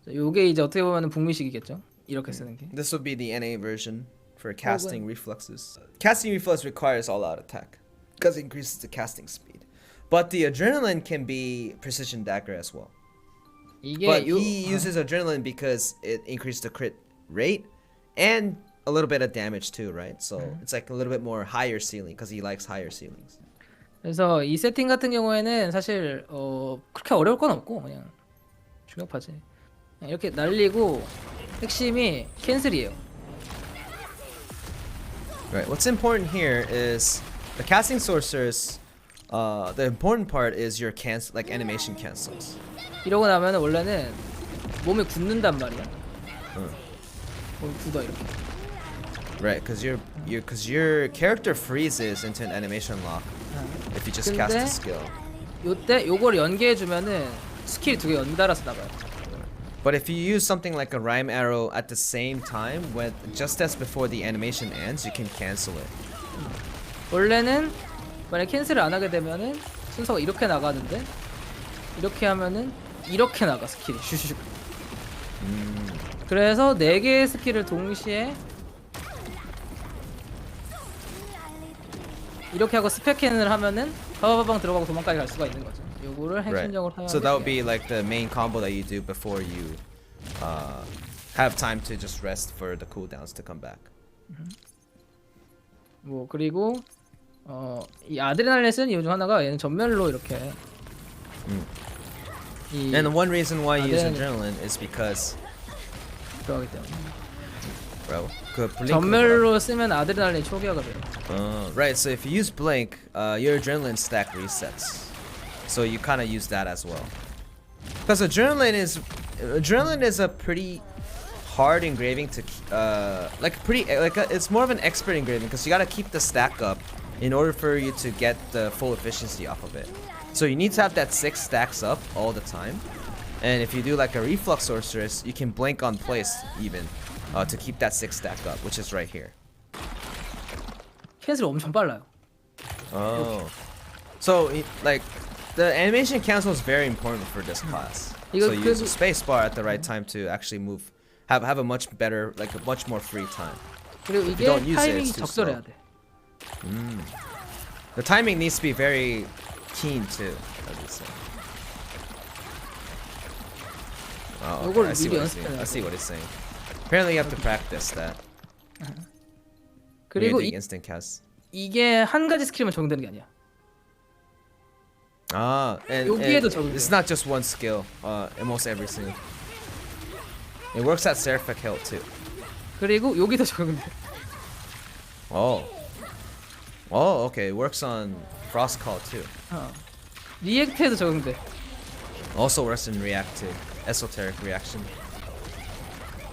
요게 이제 어떻게 보면 북미식이겠죠. 이렇게 쓰는 게. This would be the NA version for casting refluxes. Casting reflux requires all-out attack because it increases the casting speed. But the adrenaline can be precision dagger as well. But he uses adrenaline because it increases the crit rate and a little bit of damage too, right? So it's like a little bit more higher ceiling because he likes higher ceilings. 그래서 이 세팅 같은 경우에는 사실 그렇게 어려울 건 없고 그냥 중요하지. 이렇게 날리고 핵심이 캔슬이에요. Right. What's important here is the casting sorceress. The important part is your animation cancels. 이러고 나면 원래는 몸이 굳는단 말이야. 몸이 굳어 이렇게. Right, because your character freezes into an animation lock if you just cast a skill. 요때 요걸 연계해 주면은 스킬이 2개 연달아서 나가요. But if you use something like a rhyme arrow at the same time, when just as before the animation ends, you can cancel it. 원래는 만약 캔슬을 안 하게 되면은 순서가 이렇게 나가는데 이렇게 하면은 이렇게 나가 스킬이 슈슈. 그래서 4개의 스킬을 동시에 이렇게 하고 스펙캔을 하면은 바바바방 들어가고 도망까지 갈 수가 있는 거죠. 요거를 핵심적으로 사용하면. So that would be like the main combo that you do before you have time to just rest for the cooldowns to come back. 뭐 그리고 이 아드레날린 쓰는 이유 중 하나가 얘는 전멸로 이렇게. And one reason why you use adrenaline is because 들어가기 때문에. bro, 그 블링크 전멸로 쓰면 아드레날린 초기화가 돼요. right, so if you use blink, your adrenaline stack resets. So you kind of use that as well. Because adrenaline is a pretty hard engraving to it's more of an expert engraving because you got to keep the stack up in order for you to get the full efficiency off of it. So you need to have that 6 stacks up all the time. And if you do like a reflux sorceress, you can blink on place even to keep that 6 stack up, which is right here. 캔슬이 엄청 빨라요. Oh. So like the animation cancel is very important for this class. So you use a space bar at the right time to actually move, have a much better, like a much more free time. 그리고 이게 타이밍이 적절해야 돼. The timing needs to be very keen too. I would say. Oh, okay. 요거를 I see 미리 what he's saying. 연습해놔야 I see what he's saying. Apparently, you have to practice that. When you're 그리고 doing instant cast. 이게 한 가지 스킬만 적용되는 게 아니야. Ah, and 여기에도 적용돼요. it's not just one skill. Almost every single. It works at Seraphic Hill too. 그리고 여기도 적용돼. Oh. Oh, okay. It works on Frost Call too. 리액트에도 적용돼. Also works in React too. Esoteric Reaction.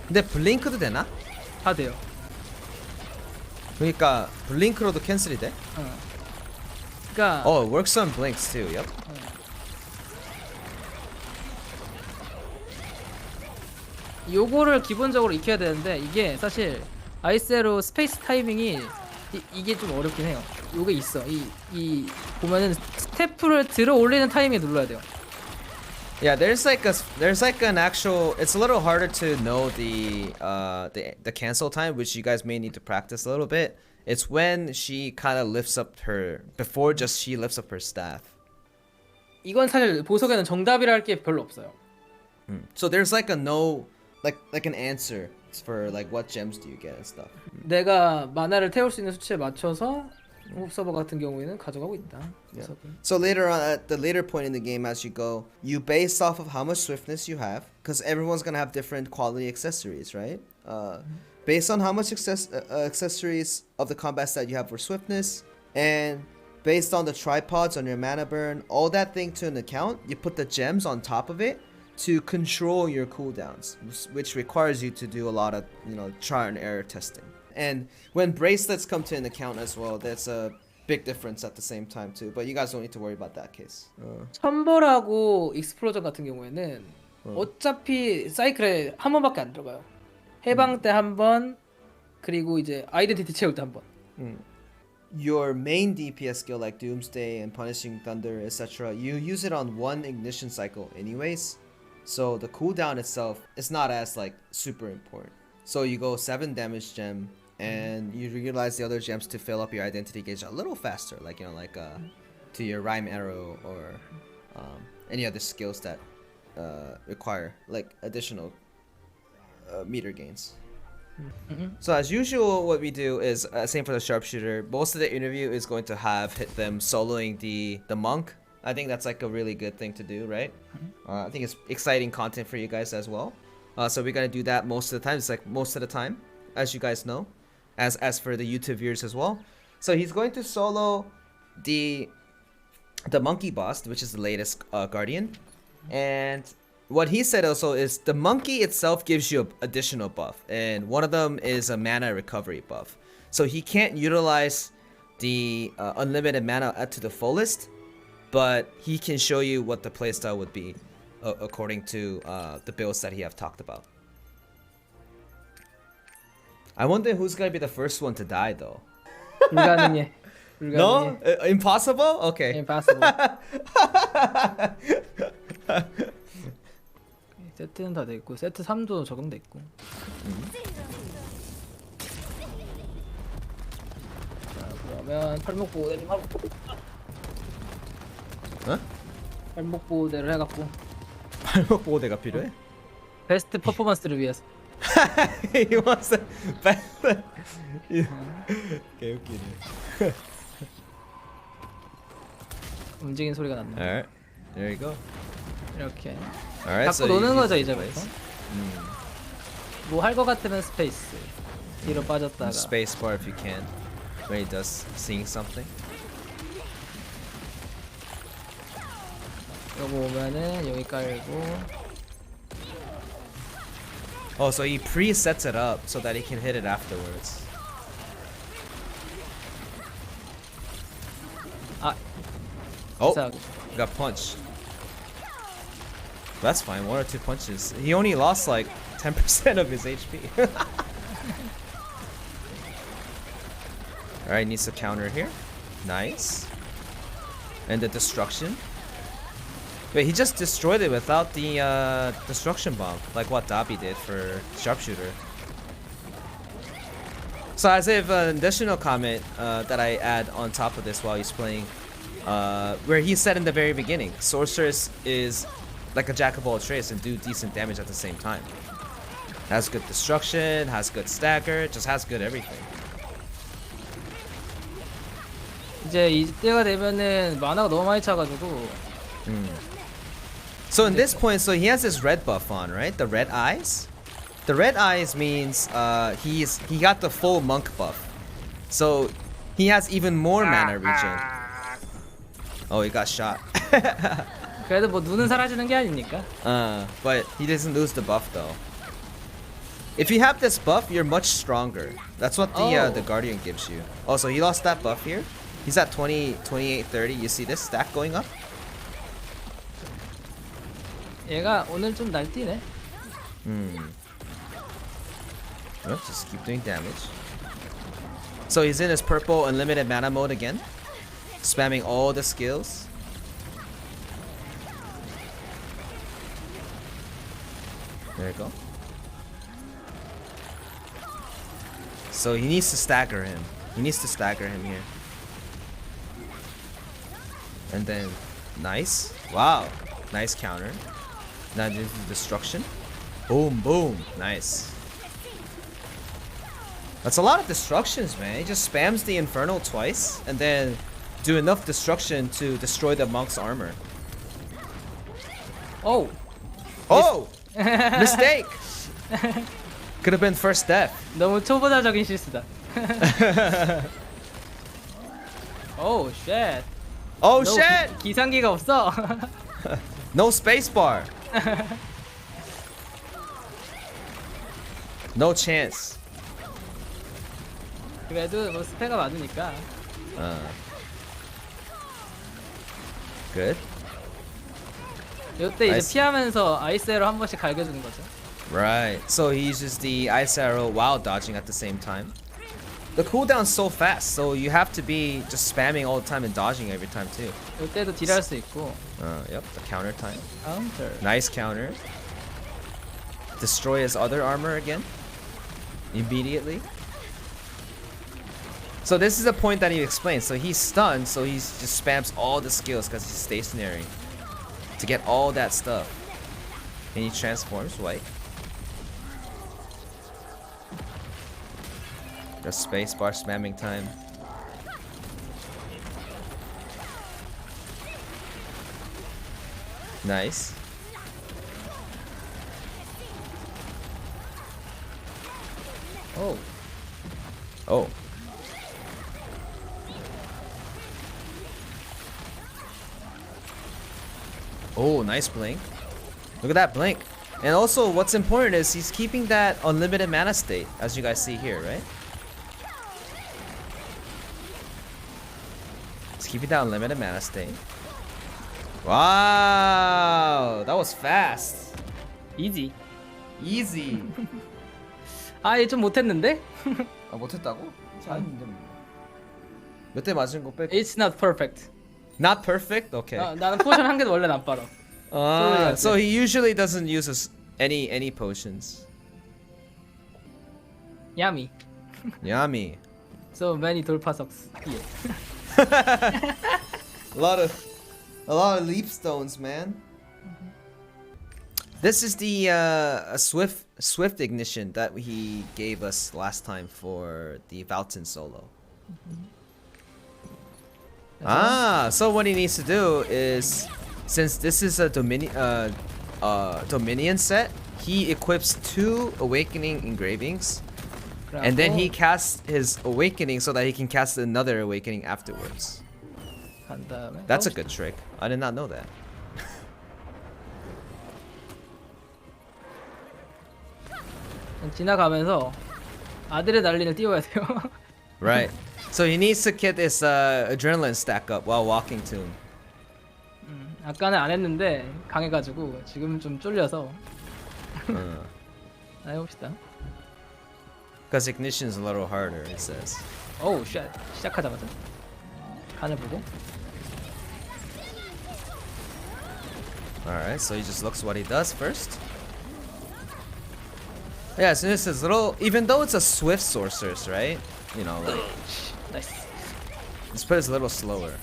근데 블링크도 되나? 다 돼요. 그러니까 블링크로도 캔슬이 돼? 그러니까 Oh, it works on blinks too. Yep. 요거를 기본적으로 익혀야 되는데 이게 사실 아이세로 스페이스 타이밍이 이게 좀 어렵긴 해요. 요게 있어. 이 보면은 스태프를 들어 올리는 타이밍에 눌러야 돼요. Yeah, there's like an actual. It's a little harder to know the cancel time, which you guys may need to practice a little bit. It's when she kind of lifts up her before just she lifts up her staff. 이건 사실 보석에는 정답이라 할 게 별로 없어요. So there's like a no, like an answer for like what gems do you get and stuff. 내가 마나를 태울 수 있는 수치에 맞춰서 호흡 서버 같은 경우에는 가져가고 있다. Yeah. So later on, at the later point in the game, as you go, you base off of how much swiftness you have, because everyone's gonna have different quality accessories, right? Based on how much accessories of the combat stat you have for swiftness, and based on the tripods on your mana burn, all that thing to an account, you put the gems on top of it to control your cooldowns, which requires you to do a lot of, trial and error testing. And when bracelets come to an account as well, that's a big difference at the same time too. But you guys don't need to worry about that case. 천벌하고 익스플로전 같은 경우에는 어차피 사이클에 한 번밖에 안 들어가요. 해방 때 한 번, 그리고 이제 아이덴티티 채울 때 한 번. Your main DPS skill like Doomsday and Punishing Thunder, etc., you use it on one ignition cycle anyways. So the cooldown itself is not as like super important. So you go 7 damage gem and you utilize the other gems to fill up your identity gauge a little faster, like to your rhyme arrow or any other skills that require like additional meter gains. So as usual, what we do is same for the sharpshooter. Most of the interview is going to have hit them soloing the monk. I think that's like a really good thing to do, right? I think it's exciting content for you guys as well. So we're gonna do that most of the time. It's like most of the time, as you guys know, as for the YouTube viewers as well. So he's going to solo the monkey boss, which is the latest guardian, and what he said also is the monkey itself gives you an additional buff, and one of them is a mana recovery buff. So he can't utilize the unlimited mana to the fullest, but he can show you what the playstyle would be according to the builds that he have talked about. I wonder who's gonna be the first one to die though. 불가능해. No? Impossible? Okay. Impossible. 세트는 다 됐고 세트 3도 적용됐고. 자, 그러면 팔목 보호대 좀 하고. 어? 팔목 보호대를 해갖고 발목 보호대가 필요해? 베스트 퍼포먼스를 위해서. He wants a best. 개웃기네. 움직이는 소리가 났네. Alright, there you go. 이렇게. Alright, 자꾸 노는 거죠 이제부터. place. 뭐 할 거 같으면 스페이스. 뒤로 빠졌다가. Space bar if you can. When he does seeing something. 요거 오면은 여기 깔고. Oh, so he pre-sets it up so that he can hit it afterwards. 아. Oh, 이상하게. got punched. That's fine, 1 or 2 punches. He only lost like 10% of his HP. Alright, needs to counter here. Nice. And the destruction. Wait, he just destroyed it without the destruction bomb, like what Dabi did for sharpshooter. So as if an additional comment that I add on top of this while he's playing, where he said in the very beginning, Sorceress is like a jack of all trades and do decent damage at the same time. Has good destruction, has good stagger, just has good everything. 이제 이때가 되면은 만화가 너무 많이 차가지고. So in this point, so he has this red buff on, right? The red eyes. The red eyes means he got the full monk buff, so he has even more mana regen. Oh, he got shot. 그래도 뭐 눈은 사라지는 게 아니니까. But he doesn't lose the buff though. If you have this buff, you're much stronger. That's what the Guardian gives you. Also, he lost that buff here. He's at 20, 28, 30. You see this stack going up? 얘가 오늘 좀 날뛰네. Well, just keep doing damage. So he's in his purple unlimited mana mode again, spamming all the skills. There you go. So he needs to stagger him. He needs to stagger him here. And then, nice. Wow. Nice counter. Now this is destruction. Boom, boom. Nice. That's a lot of destructions, man. He just spams the Infernal twice and then do enough destruction to destroy the monk's armor. Oh. Oh! Mistake! Could have been first death. 너무 초보자적인 실수다. Oh shit. Oh shit! 기상기가 없어. No spacebar. No chance. 그래도 뭐 스페가 맞으니까. Good. 이때 이제 나이스. 피하면서 아이스에로 한 번씩 갈겨주는 거죠. Right. So he uses the ice arrow while dodging at the same time. The cooldown's so fast, so you have to be just spamming all the time and dodging every time too. 이때도 딜할 수 있고. Yep, the counter time. 카운터. Nice counter. Destroy his other armor again. Immediately. So this is a point that he explains. So he's stunned, so he just spams all the skills because he's stationary to get all that stuff. And he transforms white. The spacebar spamming time. Nice. Oh. Oh. Oh, nice blink. Look at that blink. And also, what's important is he's keeping that unlimited mana state, as you guys see here, right? He's keeping that unlimited mana state. Wow, that was fast. 이지. Easy. 아, 얘 좀 못했는데? 아, 못했다고? 잘했는데 뭐. 몇 대 맞은 거 빼고. It's not perfect. Not perfect? Okay. 나는 포션 한 개도 원래 안 빨아. So he usually doesn't use any potions. Yummy. Yummy. So many 돌파석s here. A lot of leap stones, man. This is the swift ignition that he gave us last time for the Valton solo. So what he needs to do is, since this is a Dominion set, he equips 2 Awakening Engravings, and then he casts his Awakening so that he can cast another Awakening afterwards. 간 다음에. That's a good trick. I did not know that. 지나가면서 아드레날린을 띄워야 돼요. Right. So he needs to get this adrenaline stack up while walking to him. 아까는 안 했는데 강해가지고 지금 좀 쫄려서. 해봅시다. Because ignition is a little harder, it says. 오우 쉣. 시작하자마자 간을 보고. Alright, so he just looks what he does first. Yeah, so this is little. Even though it's a swift sorceress, right? You know, like 나이스. this play is a little slower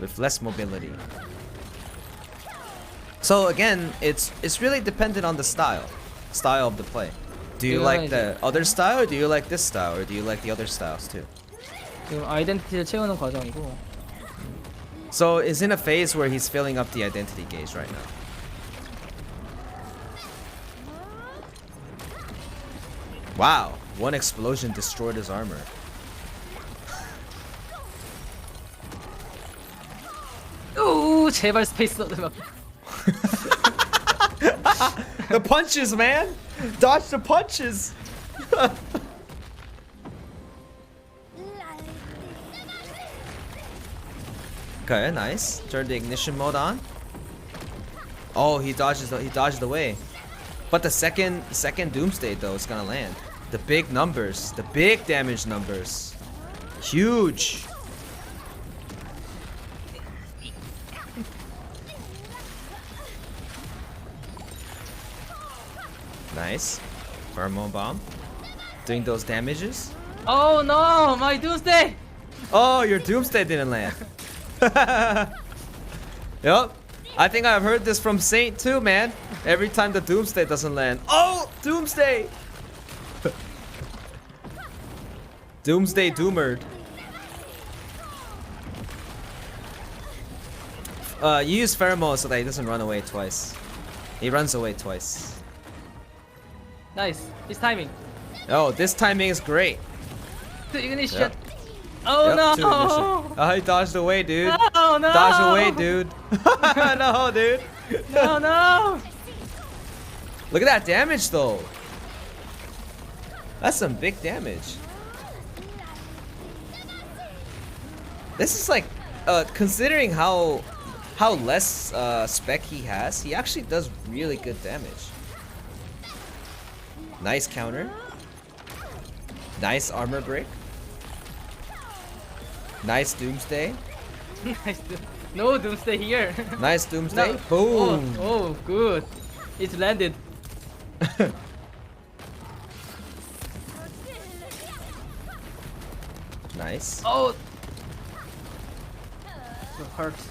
with less mobility. So again, it's really dependent on the style of the play. Do you like the other style, or do you like this style, or do you like the other styles too? 지금 아이덴티티를 채우는 과정이고. So is in a phase where he's filling up the identity gauge right now. Wow, one explosion destroyed his armor. 오, 제발 스페이스 막. The punches, man! Dodge the punches! Okay, nice. Turn the ignition mode on. Oh, he dodged away. But the second Doomsday though is gonna land. The big numbers, the big damage numbers. Huge. Nice. Pheromone bomb. Doing those damages. Oh no, my doomsday. Oh, your Doomsday didn't land. Yup. I think I've heard this from Saint too, man. Every time the Doomsday doesn't land. Oh, Doomsday! Doomsday Doomered. You use pheromone so that he doesn't run away twice. He runs away twice. Nice. His timing. Oh, this timing is great. To ignition. Yep. Oh Yep, no. to ignition. Oh, he dodged away, dude. Oh no. Dodge away, dude. No, dude. No, no. Look at that damage, though. That's some big damage. This is like, considering how less spec he has, he actually does really good damage. Nice counter. Nice armor break. Nice Doomsday. Nice. No doomsday here. Nice Doomsday. No. Boom. Oh, good. It landed. Nice. Oh. It hurts.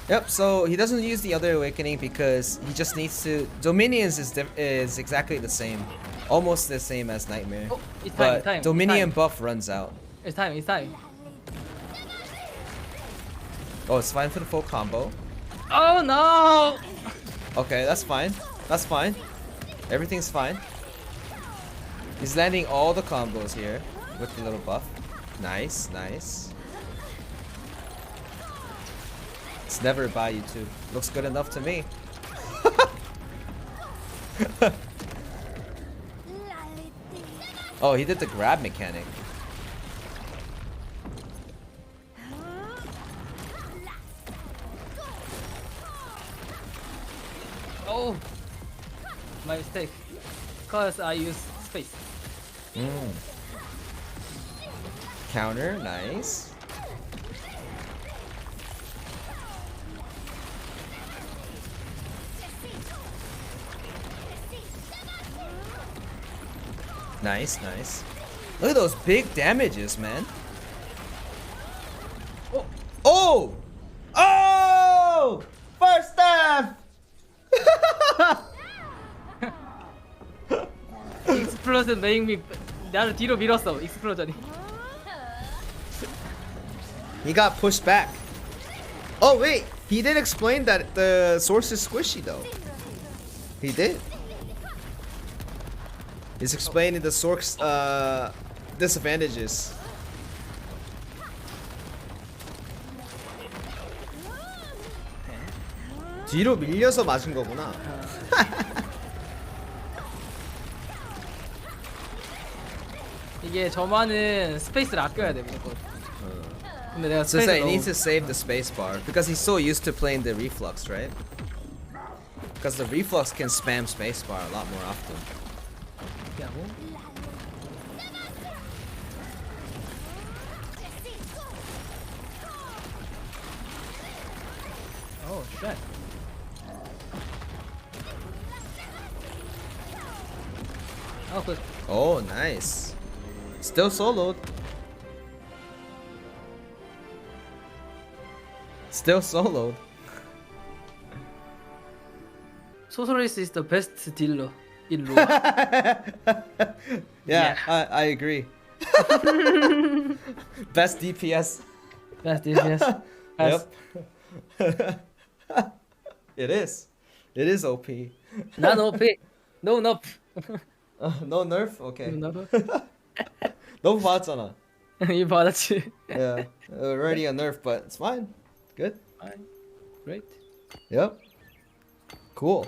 Yep, so he doesn't use the other awakening because he just needs to. Dominions is exactly the same. Almost the same as Nightmare. Oh, it's time, But it's time. Dominion it's time. buff runs out. It's time, it's time. Oh, it's fine for the full combo. Oh no! Okay, that's fine. That's fine. Everything's fine. He's landing all the combos here with the little buff. Nice, nice. It's never by you two. Looks good enough to me. Oh, he did the grab mechanic. Oh! My mistake. Because I use space. Counter, nice. Nice, nice. Look at those big damages, man. Oh! Oh! Oh! First staff! 익스플로전 make me 나를 뒤로 밀었어. 익스플로전이. He got pushed back. Oh wait, he did explain that the source is squishy though. He did. He's explaining the source disadvantages. 뒤로 밀려서 맞은 거구나. 이게 저만은 스페이스를 아껴야 돼 무조건. 근데 내가 So 스페이스 he needs to save the space bar because he's so used to playing the reflux, right? Because the reflux can spam space bar a lot more often. 하고. Oh shit. 아, 그 Oh, nice. Still soloed. Still soloed. 소서리스 is the best dealer in lore. Yeah, Yeah. I agree. Best DPS. Best DPS. Yep. It is. It is OP. 난 OP. No nerf. No nerf? Okay. No nerf. 너무 받았잖아. 이 받았지. Yeah. Already a nerf, but it's fine. Good. Fine. Great. Yep. Cool.